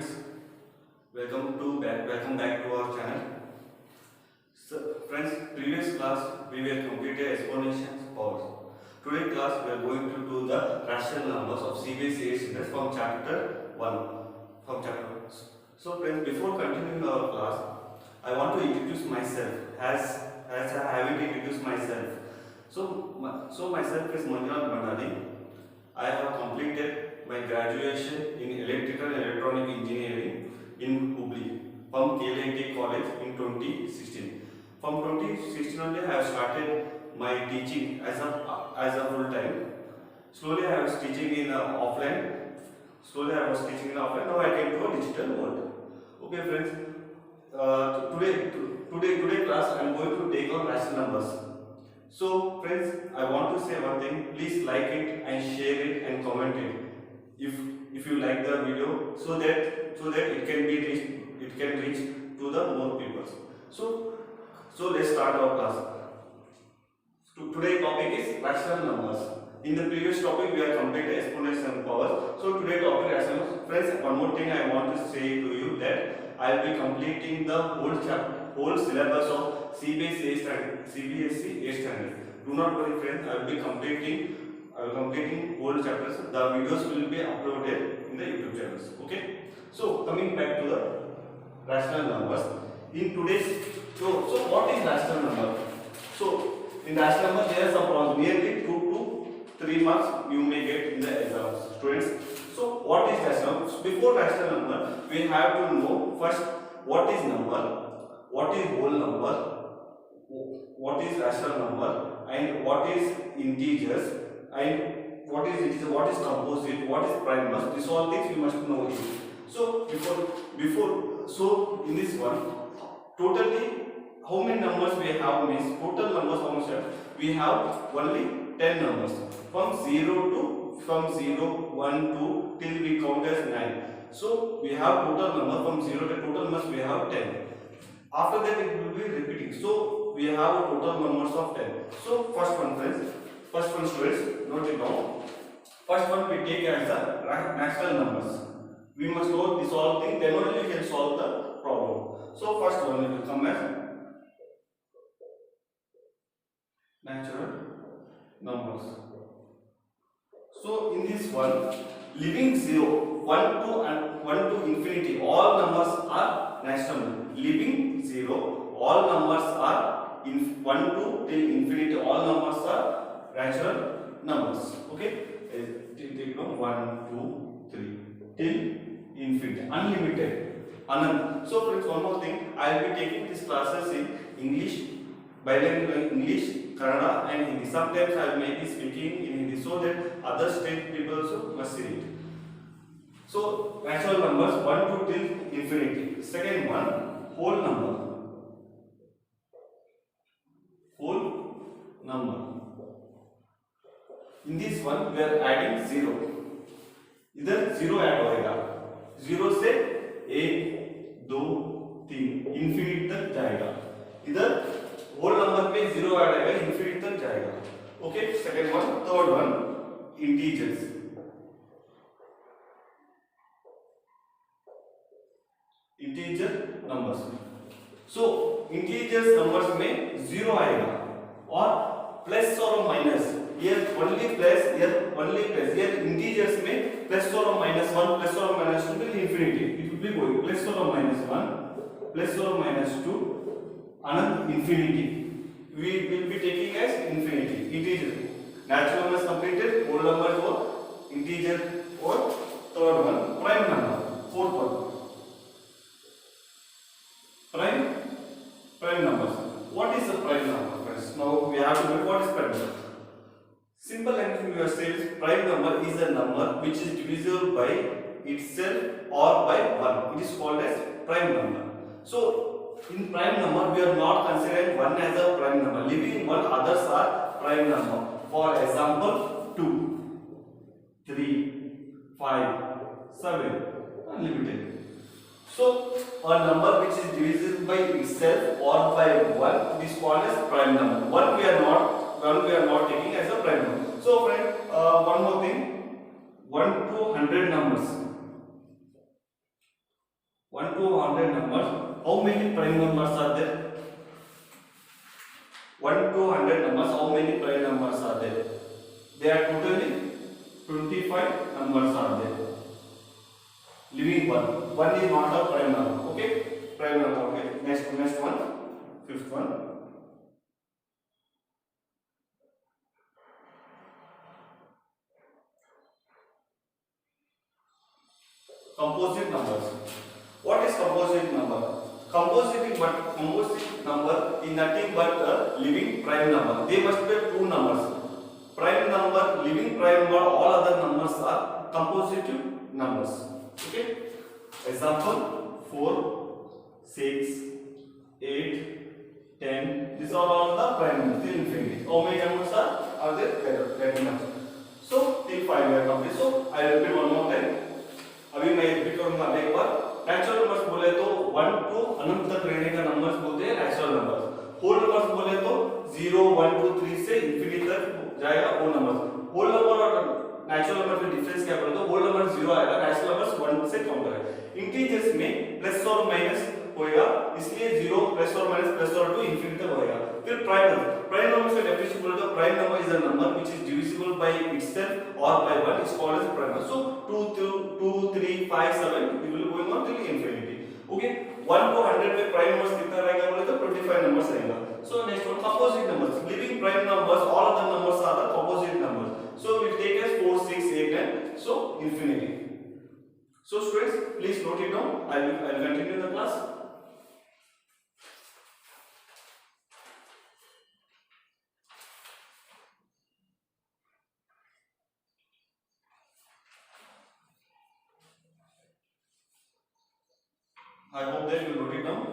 students, welcome back to our channel. So friends, previous class we were completed exponential powers. Today class we are going to do the rational numbers of CBSE 8th standard from chapter 1. So friends, before continuing our class, I want to introduce myself as I haven't introduced myself. So myself is Manjunath Mandani. I have completed my graduation in electrical and electronic engineering in Hubli from KLIT College in 2016. From 2016 only I have started my teaching as a full time. Slowly I was teaching in offline. Now I came to a digital world. Okay, friends. Today class I am going to take on rational numbers. So friends, I want to say one thing. Please like it and share it and comment it. If you like the video, so that it can reach to the more people. So let's start our class. Today topic is rational numbers. In the previous topic we have completed exponential powers. So today topic rational numbers. Friends, one more thing I want to say to you that I will be completing the whole syllabus of CBSE 8th standard. Do not worry friends, I will be completing whole chapters. The videos will be uploaded in the YouTube channels. Okay. So coming back to the rational numbers. In today's so what is rational number? So in rational number there is approximately nearly 2 to 3 marks you may get in the exams, students. So what is rational number? Before rational number we have to know first what is number, what is whole number, what is rational number, and what is integers, and what is composite, what is prime numbers. These all things you must know it. So so in this one, totally how many numbers we have means total numbers how much we have only 10 numbers from 1 to till we count as 9. So we have total number from 0 to total numbers we have 10. After that it will be repeating. So we have total numbers of 10. So first one students, note it down. First one we take as the natural numbers. We must know this all thing, then only we can solve the problem. So first one will come as natural numbers. So in this one, living 0, 1 to infinity, all numbers are natural numbers. Living 0, all numbers are 1 to till infinity, all numbers are natural numbers. Okay, take 1, 2, 3 till infinity, unlimited, anand. So friends, one more thing, I will be taking these classes in English, bilingual English, Kannada and Hindi. Sometimes I may be speaking in Hindi so that other state people also must see it. So natural numbers 1 to till infinity. Second one, whole number. In this one we are adding 0. इधर 0 add होएगा. 0 से 1, 2, 3 infinity तक जाएगा. इधर whole number पे 0 add आएगा, infinity तक जाएगा. Okay. Second one. Third one, integers. Integer numbers. So integers numbers में 0 आएगा और प्लस और minus, here only plus, here integers में plus or minus 1, plus or minus 2 till infinity. It will be going plus or minus 1, plus or minus 2, and infinity. We will be taking as infinity. Integer. Natural numbers completed. Whole numbers or integer or third one, prime number. Fourth one. Prime numbers. What is a prime number, friends? Now we have to know what is prime number. Simple language we have said prime number is a number which is divisible by itself or by 1. It is called as prime number. So in prime number we are not considering 1 as a prime number. Leaving 1, others are prime number. For example, 2, 3, 5, 7, unlimited. So a number which is divisible by itself or by 1, it is called as prime number. One we are not taking as a prime number. So friend, one more thing, 1 to 100 numbers. 100 numbers, how many prime numbers are there? 1 to 100 numbers, how many prime numbers are there? There are totally 25 numbers are there. Living one. One is not a prime number. Okay? Prime number. Okay. Next one. Fifth one. Composite numbers. What is composite number? Composite number is nothing but a living prime number. They must be two numbers. Prime number, living prime number, all other numbers are composite numbers. Okay? Example 4, 6, 8, 10. These are all the prime numbers till infinity. How many numbers are there? Prime numbers. So till 5 we are complete. So I will repeat one more time. अभी मैं repeat करूंगा एक बार. Natural numbers बोले तो 1 to अनंत तक रहने का numbers बोलते हैं नेचुरल नंबर्स. होल नंबर्स बोले तो 0, 1, 2, 3 से इंफिनिटी तक जाएगा वो नंबर्स. होल नंबर और नेचुरल नंबर में डिफरेंस क्या बोले तो होल नंबर 0 आएगा, नेचुरल नंबर्स 1 से काउंट करेगा. इंटीजर्स में प्लस और माइनस होएगा, इसलिए 0 प्लस और माइनस प्लस और 2 इंफिनिटी तक होएगा. फिर प्राइम नंबर का डेफिनेशन बोले तो prime number is a number which is divisible by itself और bye 1 is called as prime number. So 2, 3, 5, 7 it will going on till infinity. Okay, 1 to 100 में prime numbers कितना रहेगा बोले तो 25 नंबर्स रहेगा. So next one, composite numbers. Living prime numbers, all other numbers are the composite numbers. So we take as 4, 6, 8, 10. So infinity. So students, please note it down. I will continue the class. I hope that you wrote it down.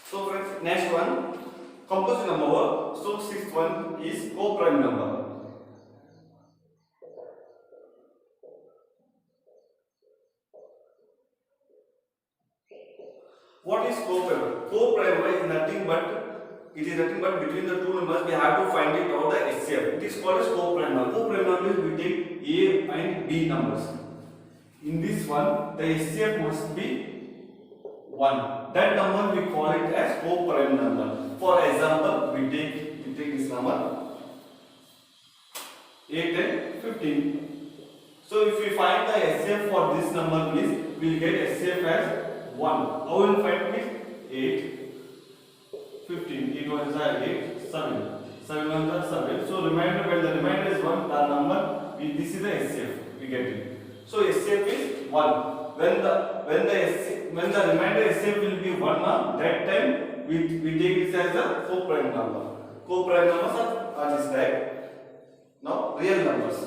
So friends, next one, composite number. So sixth one is co-prime number. What is co-prime? Co-prime is nothing but between the two numbers we have to find it out the HCF. It is called as co-prime number. Co-prime number is we take A and B numbers. In this one, the HCF must be 1. That number we call it as co-prime number. For example, we take this number 8 and 15. So if we find the HCF for this number, please, we will get HCF as 1. How will we find it? 8, 15. 8 1 is 8, 7. 7 1 is 7. So remainder, when the remainder is 1, the number, this is the HCF. We get it. So HCF is 1. When the remainder HCF will be 1, that time we take this as a co-prime number. Co-prime numbers are described. Now real numbers.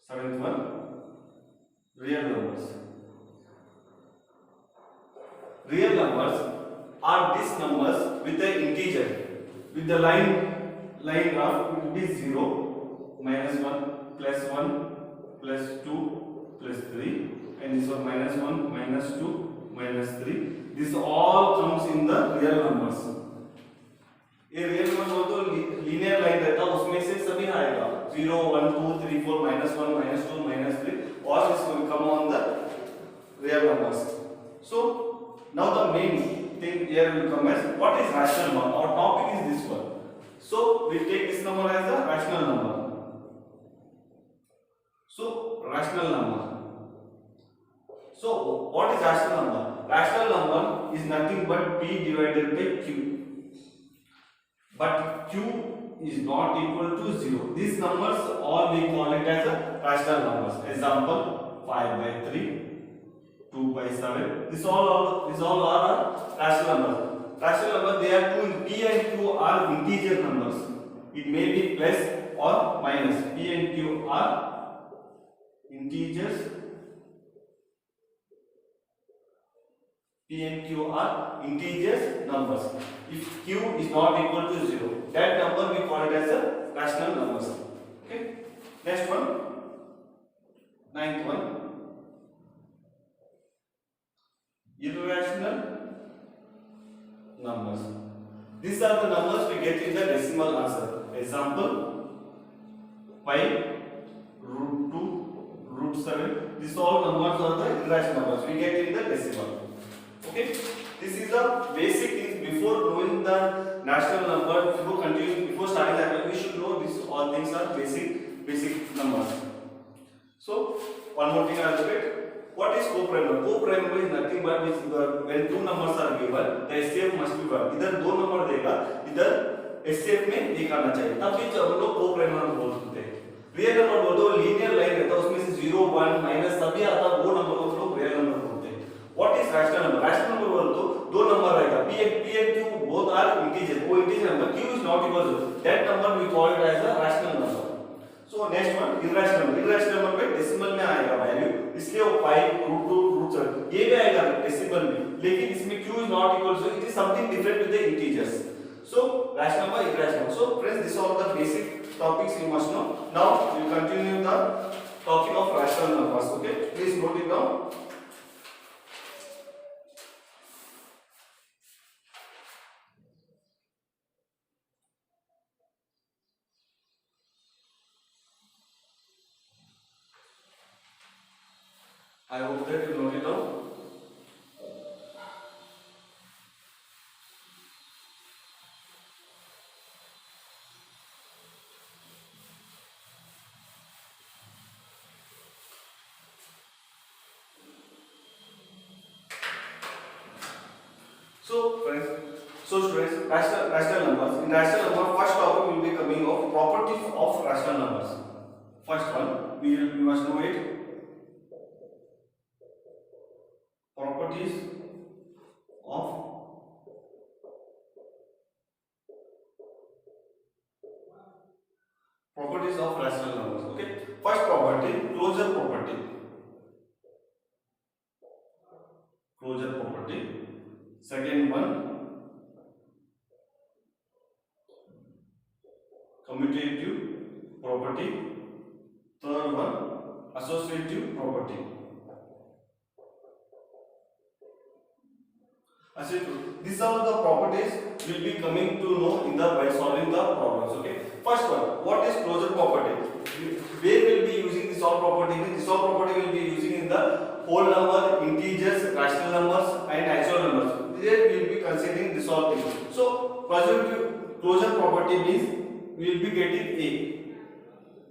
Seventh one, real numbers. Real numbers are these numbers with the integer. With the line graph, it will be 0, -1, +1, +2, +3, and this one -1, -2, -3. This all comes in the real numbers. ये real number बोल तो linear line रहता है, उसमें से सभी आएगा 0, 1, 2, 3, 4, -1, -2, -3. All this will come on the real numbers. So now the main thing here will come as what is rational number. Our topic is this one. So we take this number as a rational number. So rational number. So what is rational number? Rational number is nothing but P divided by Q. But Q is not equal to 0. These numbers all we call it as a rational numbers. Example 5/3, 2/7. These all are rational numbers. Rational numbers, they are two. P and Q are integer numbers. It may be plus or minus. P and Q are integers. P and Q are integers numbers. If Q is not equal to 0, that number we call it as a rational numbers. Okay. Next one, ninth one. These are the numbers we get in the decimal answer. Example 5 root 2 root 7. These all numbers are the irrational numbers we get in the decimal. Okay, this is the basic things. Before knowing the natural number, before starting that, we should know these all things are basic numbers. So one more thing I will repeat. What is co-prime number? Co-prime number is nothing but when two numbers are given, the HCF must be 1. इधर दो number देगा, इधर HCF में एक आना चाहिए, तब भी हम लोग co-prime number बोलते हैं. रियल नंबर बोलते हो लीनियर लाइन रहता है, उसमें से 0 1 माइनस सभी आता है, वो नंबर को हम लोग रियल नंबर बोलते हैं. What is rational number? Rational number बोलते तो दो नंबर रहेगा, p and q both are integers. वो integer number, q is not equal to that number, we call it as a rational number. So next one irrational number. irrational number में decimal में आएगा value, इसलिए वो 5 root 2 root 7 ये भी आएगा decimal में, लेकिन इसमें q is not equal to, it is something different with the integers. So rational number, irrational number. So friends, these are the basic topics you must know. Now we will continue the talking of rational numbers. Okay, please note it down. I hope that you note it down. So friends, students, rational numbers. In rational number, first topic will be coming of properties of rational numbers. First one, we must know it. Properties of rational numbers. Okay, first property, closure property. Second one, commutative property. Third one, associative property. These are the properties will be coming to know in the by solving the problems. Okay, first one, what is closure property? Where will be using this all property? This all property will be using in the whole number, integers, rational numbers and natural numbers. There we will be considering this all things. So closure property means we will be getting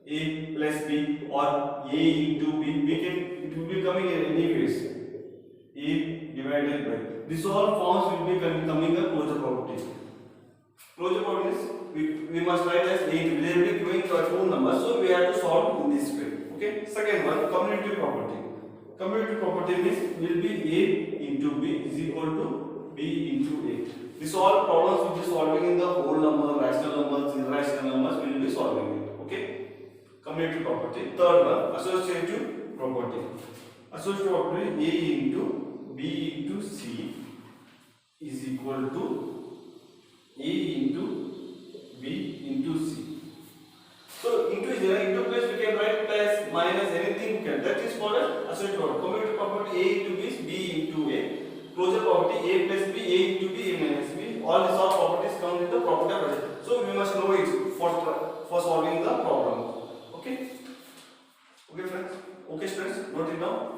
a plus b or a into b. It will be coming in any ways. A divided by. This all forms will be coming a closure property. Closure properties we must write as a. They will be giving two numbers, so we have to solve in this way. Okay. Second one, commutative property. Commutative property means will be a into b is equal to b into a. This all problems will be solving in the whole number, rational numbers, irrational numbers. We will be solving it. Okay. Commutative property. Third one, associative property. Associative property, a into b into c is equal to a into b into c. So into is there, into place we can write plus minus anything we can. That is called as associative property. Commutative property, a into b is b into a. Closure property, a plus b, a into b, a minus b. All these all properties come in the property of association. So we must know it for solving the problem. Okay. Okay friends. Okay students, note it down.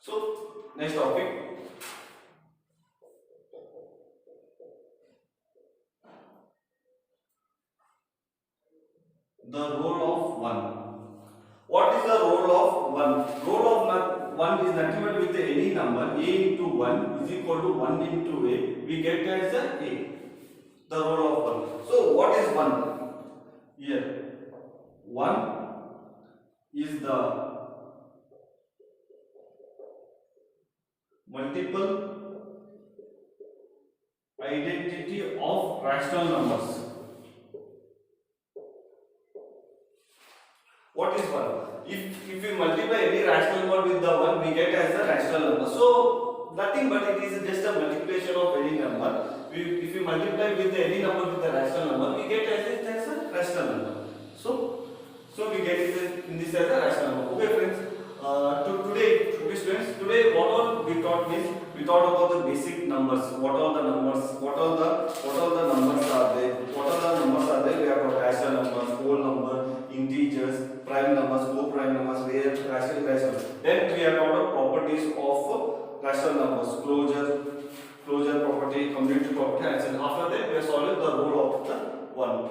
So next topic, the role of 1. What is the role of 1? Role of 1 is nothing but with any number a into 1 is equal to 1 into a. We get as a. The role of 1. So what is 1? Here 1 is the multiple identity of rational numbers. What is 1? If we multiply any rational number with the 1, we get as a rational number. So nothing but it is just a multiplication of any number. If we multiply with any number with a rational number, we get as a rational number. So we get it in this as a rational number. Okay, friends. Okay, students. Today, what all we taught means we taught about the basic numbers. What all the numbers? What all the numbers are there? What all the numbers are there? We have got rational numbers, whole number, integers, prime numbers, co-prime numbers, real, rational. Then we have got the properties of rational numbers: closure property, commutative property, and after that we are solving the role of the one.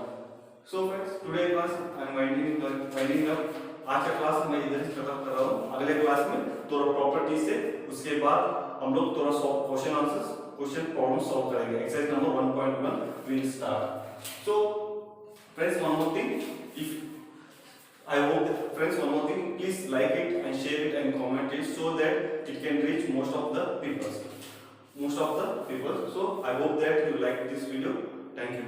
So friends, today class I am winding up. आज का class मैं इधर से खत्म कर रहा हूँ. अगले क्लास में थोड़ा प्रॉपर्टी से उसके बाद हम लोग थोड़ा क्वेश्चन प्रॉब्लम सॉल्व करेंगे. Exercise number 1.1 will start. So friends, one more thing, please like it and share it and comment it so that it can reach most of the people. So I hope that you like this video. Thank you.